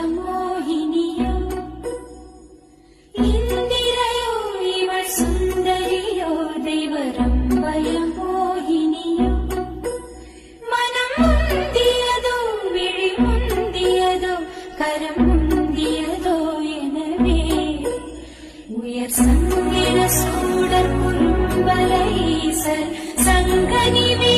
ദൈവരംഭയമോഹിനിയോ ഇന്ദിരയോ ഇവൾ സുന്ദരിയോ ദൈവരംഭയമോഹിനിയോ മനം മുന്തിയതോ വിഴി മുന്തിയതോ കരം മുന്തിയതോ எனவே உயர் சங்கின சூடர் குறும்பலை ஈசல் சங்கனிவே